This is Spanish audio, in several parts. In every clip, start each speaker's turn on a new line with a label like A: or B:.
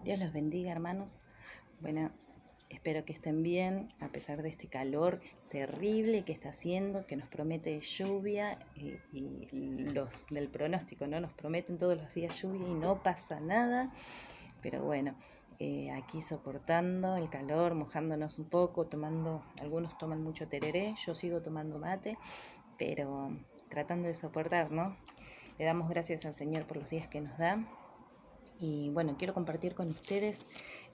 A: Dios los bendiga, hermanos. Bueno, espero que estén bien, a pesar de este calor terrible que está haciendo, que nos promete lluvia y los del pronóstico, ¿no? Nos prometen todos los días lluvia y no pasa nada. Pero bueno, aquí soportando el calor, mojándonos un poco, algunos toman mucho tereré, yo sigo tomando mate, pero tratando de soportar, ¿no? Le damos gracias al Señor por los días que nos da. Y bueno, quiero compartir con ustedes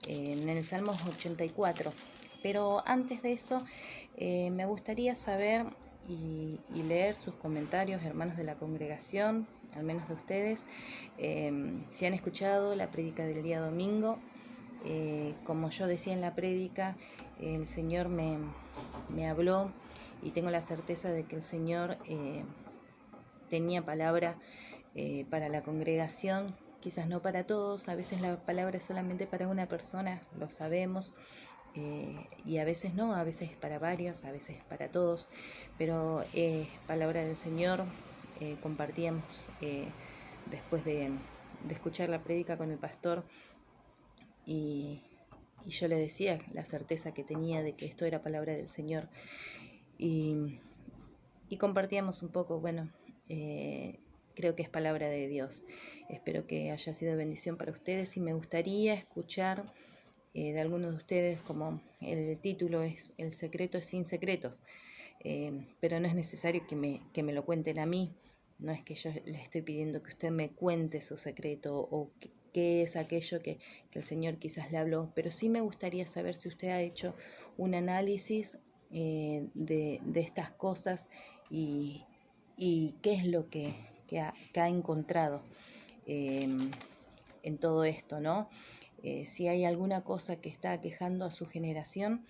A: en el Salmo 84. Pero antes de eso, me gustaría saber y leer sus comentarios, hermanos de la congregación, al menos de ustedes, si han escuchado la prédica del día domingo. Como yo decía en la prédica, el Señor me habló y tengo la certeza de que el Señor tenía palabra para la congregación, quizás no para todos, a veces la palabra es solamente para una persona, lo sabemos, y a veces no, a veces es para varias, a veces es para todos, pero palabra del Señor. Compartíamos después de escuchar la prédica con el pastor y yo le decía la certeza que tenía de que esto era palabra del Señor y compartíamos un poco, bueno, creo que es palabra de Dios. Espero que haya sido de bendición para ustedes y me gustaría escuchar de algunos de ustedes, como el título es El secreto es sin secretos, pero no es necesario que me lo cuenten a mí. No es que yo le estoy pidiendo que usted me cuente su secreto o qué es aquello que el Señor quizás le habló, pero sí me gustaría saber si usted ha hecho un análisis de estas cosas y qué es lo que ha encontrado en todo esto, ¿no? Si hay alguna cosa que está aquejando a su generación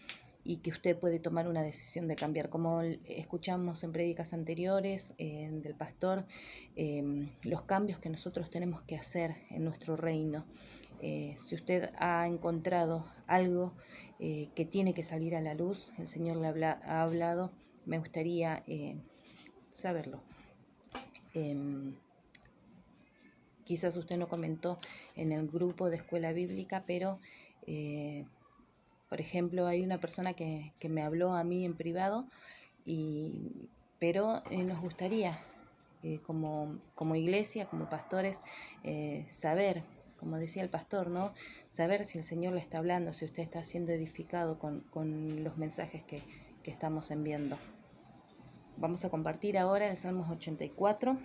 A: y que usted puede tomar una decisión de cambiar, como escuchamos en prédicas anteriores del pastor, los cambios que nosotros tenemos que hacer en nuestro reino. Si usted ha encontrado algo que tiene que salir a la luz, el Señor le ha hablado, me gustaría saberlo. Quizás usted no comentó en el grupo de escuela bíblica, pero por ejemplo hay una persona que me habló a mí en privado, pero nos gustaría como iglesia, como pastores, saber, como decía el pastor, ¿no? Saber si el Señor le está hablando, si usted está siendo edificado con los mensajes que estamos enviando. Vamos a compartir ahora el Salmos 84.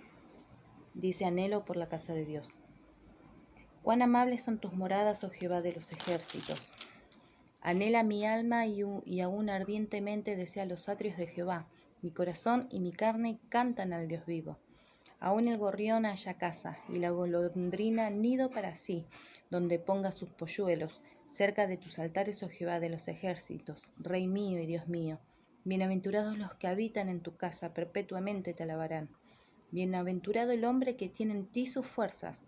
A: Dice: anhelo por la casa de Dios. Cuán amables son tus moradas, oh Jehová de los ejércitos. Anhela mi alma y aún ardientemente desea los atrios de Jehová. Mi corazón y mi carne cantan al Dios vivo. Aún el gorrión halla casa y la golondrina nido para sí, donde ponga sus polluelos, cerca de tus altares, oh Jehová de los ejércitos, Rey mío y Dios mío. Bienaventurados los que habitan en tu casa, perpetuamente te alabarán. Bienaventurado el hombre que tiene en ti sus fuerzas,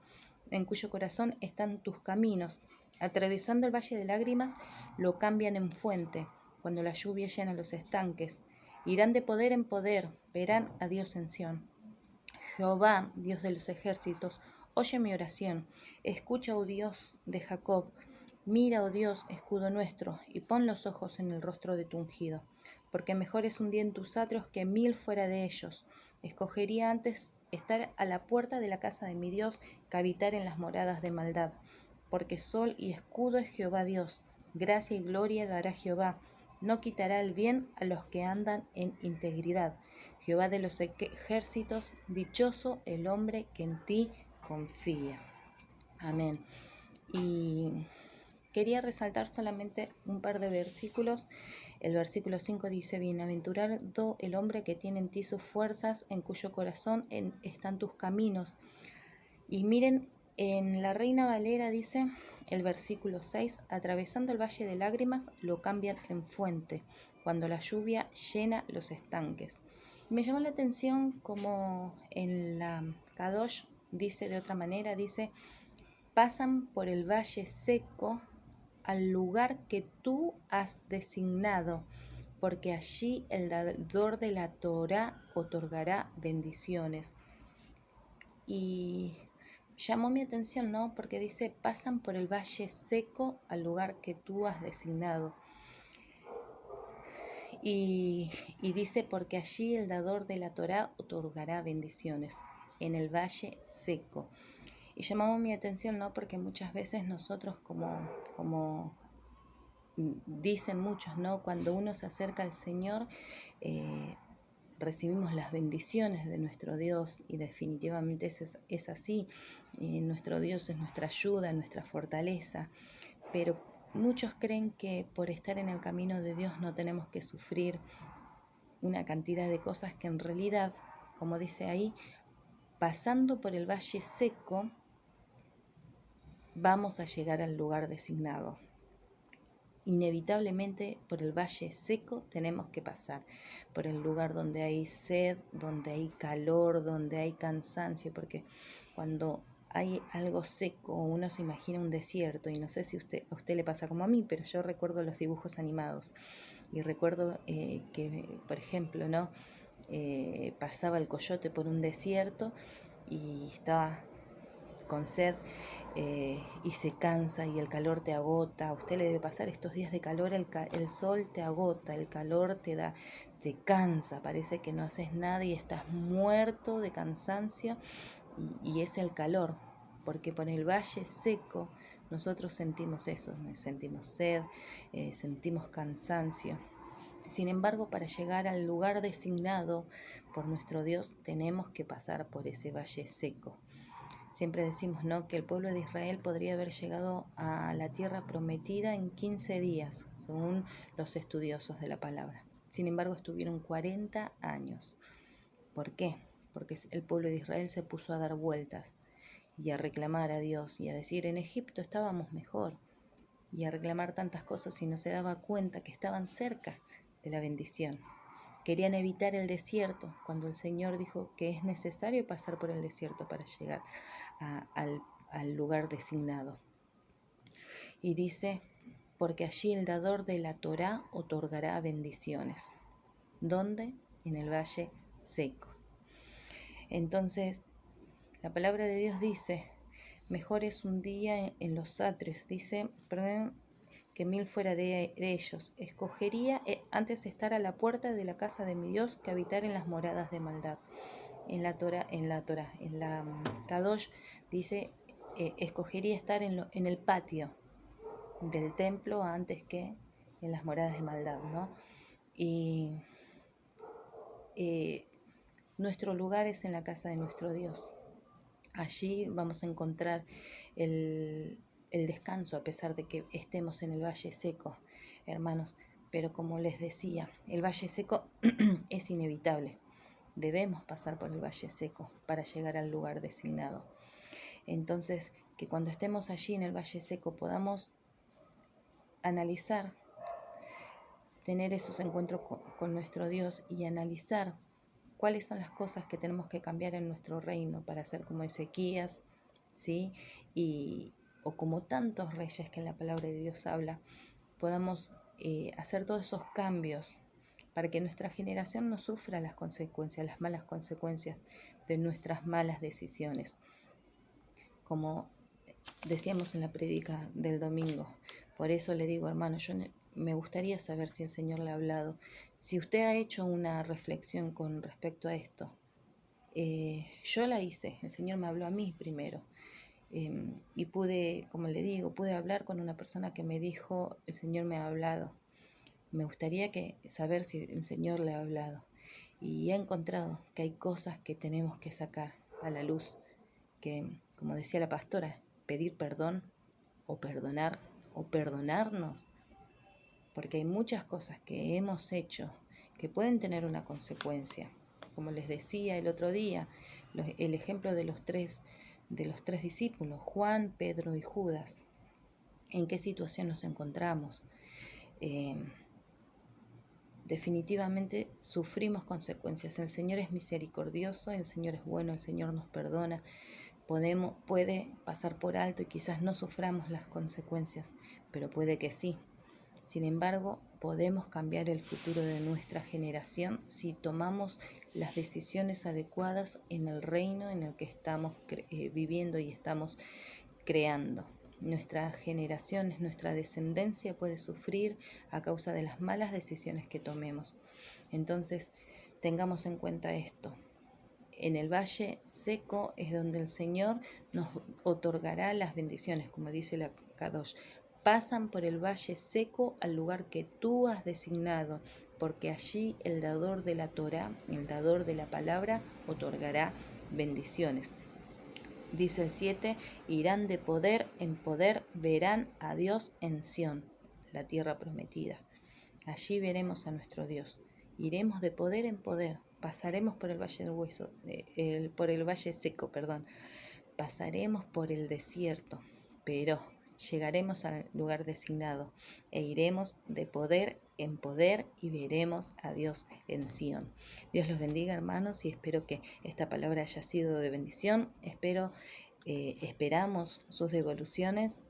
A: en cuyo corazón están tus caminos. Atravesando el valle de lágrimas, lo cambian en fuente, cuando la lluvia llena los estanques. Irán de poder en poder, verán a Dios en Sión. Jehová, Dios de los ejércitos, oye mi oración. Escucha, oh Dios de Jacob. Mira, oh Dios, escudo nuestro, y pon los ojos en el rostro de tu ungido. Porque mejor es un día en tus atrios que 1000 fuera de ellos. Escogería antes estar a la puerta de la casa de mi Dios que habitar en las moradas de maldad. Porque sol y escudo es Jehová Dios. Gracia y gloria dará Jehová. No quitará el bien a los que andan en integridad. Jehová de los ejércitos, dichoso el hombre que en ti confía. Amén. Y quería resaltar solamente un par de versículos. El versículo 5 dice: bienaventurado el hombre que tiene en ti sus fuerzas, en cuyo corazón están tus caminos. Y miren, en la Reina Valera dice el versículo 6: atravesando el valle de lágrimas, lo cambian en fuente, cuando la lluvia llena los estanques. Me llamó la atención como en la Kadosh dice de otra manera, dice: pasan por el valle seco al lugar que tú has designado, porque allí el dador de la Torá otorgará bendiciones. Y llamó mi atención, ¿no? Porque dice, pasan por el valle seco al lugar que tú has designado. Y dice, porque allí el dador de la Torá otorgará bendiciones, en el valle seco. Y llamó mi atención, ¿no? Porque muchas veces nosotros, como dicen muchos, ¿no? Cuando uno se acerca al Señor, recibimos las bendiciones de nuestro Dios, y definitivamente es así. Nuestro Dios es nuestra ayuda, nuestra fortaleza, pero muchos creen que por estar en el camino de Dios no tenemos que sufrir una cantidad de cosas que en realidad, como dice ahí, pasando por el valle seco, vamos a llegar al lugar designado. Inevitablemente por el valle seco tenemos que pasar, por el lugar donde hay sed, donde hay calor, donde hay cansancio, porque cuando hay algo seco, uno se imagina un desierto, y no sé si a usted le pasa como a mí, pero yo recuerdo los dibujos animados, y recuerdo que, por ejemplo, ¿no? Pasaba el coyote por un desierto y estaba con sed, y se cansa, y el calor te agota. A usted le debe pasar estos días de calor, el sol te agota, el calor te cansa, parece que no haces nada y estás muerto de cansancio, y es el calor, porque por el valle seco nosotros sentimos eso, sentimos sed, sentimos cansancio. Sin embargo, para llegar al lugar designado por nuestro Dios, tenemos que pasar por ese valle seco. Siempre decimos, ¿no?, que el pueblo de Israel podría haber llegado a la tierra prometida en 15 días, según los estudiosos de la palabra. Sin embargo, estuvieron 40 años. ¿Por qué? Porque el pueblo de Israel se puso a dar vueltas y a reclamar a Dios y a decir, en Egipto estábamos mejor, y a reclamar tantas cosas, y no se daba cuenta que estaban cerca de la bendición. Querían evitar el desierto, cuando el Señor dijo que es necesario pasar por el desierto para llegar al lugar designado. Y dice, porque allí el dador de la Torá otorgará bendiciones. ¿Dónde? En el valle seco. Entonces, la palabra de Dios dice, mejor es un día en los atrios, dice, que 1000 fuera de ellos. Escogería antes estar a la puerta de la casa de mi Dios que habitar en las moradas de maldad. En la Torá, en la Kadosh dice, escogería estar en el patio del templo antes que en las moradas de maldad, ¿no? Y nuestro lugar es en la casa de nuestro Dios. Allí vamos a encontrar el descanso, a pesar de que estemos en el valle seco, hermanos. Pero como les decía, el valle seco es inevitable. Debemos pasar por el valle seco para llegar al lugar designado. Entonces, que cuando estemos allí en el valle seco podamos analizar, tener esos encuentros con nuestro Dios, y analizar cuáles son las cosas que tenemos que cambiar en nuestro reino para ser como Ezequías, ¿sí? O como tantos reyes que en la palabra de Dios habla, podamos hacer todos esos cambios para que nuestra generación no sufra las consecuencias, las malas consecuencias de nuestras malas decisiones. Como decíamos en la prédica del domingo, por eso le digo, hermano, yo me gustaría saber si el Señor le ha hablado, si usted ha hecho una reflexión con respecto a esto. Yo la hice, el Señor me habló a mí primero, y pude, como le digo, pude hablar con una persona que me dijo, el Señor me ha hablado. Me gustaría saber si el Señor le ha hablado, y he encontrado que hay cosas que tenemos que sacar a la luz, que, como decía la pastora, pedir perdón o perdonar o perdonarnos, porque hay muchas cosas que hemos hecho que pueden tener una consecuencia. Como les decía el otro día, el ejemplo de los tres discípulos, Juan, Pedro y Judas. ¿En qué situación nos encontramos? Definitivamente sufrimos consecuencias. El Señor es misericordioso, el Señor es bueno, el Señor nos perdona. Puede pasar por alto y quizás no suframos las consecuencias, pero puede que sí. Sin embargo, podemos cambiar el futuro de nuestra generación si tomamos las decisiones adecuadas en el reino en el que estamos viviendo y estamos creando. Nuestras generaciones, nuestra descendencia puede sufrir a causa de las malas decisiones que tomemos. Entonces, tengamos en cuenta esto. En el valle seco es donde el Señor nos otorgará las bendiciones, como dice la Kadosh. Pasan por el valle seco al lugar que tú has designado, porque allí el dador de la Torá, el dador de la palabra, otorgará bendiciones. Dice el 7, irán de poder en poder, verán a Dios en Sión, la tierra prometida. Allí veremos a nuestro Dios. Iremos de poder en poder, pasaremos por el valle del hueso, por el valle seco, perdón. Pasaremos por el desierto, pero llegaremos al lugar designado e iremos de poder en poder y veremos a Dios en Sión. Dios los bendiga, hermanos, y espero que esta palabra haya sido de bendición. Esperamos sus devoluciones,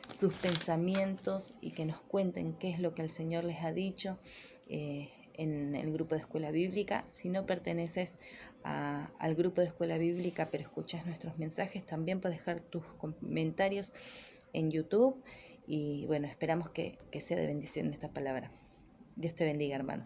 A: sus pensamientos, y que nos cuenten qué es lo que el Señor les ha dicho en el grupo de Escuela Bíblica. Si no perteneces al grupo de Escuela Bíblica pero escuchas nuestros mensajes, también puedes dejar tus comentarios en YouTube, y bueno, esperamos que sea de bendición esta palabra. Dios te bendiga, hermano.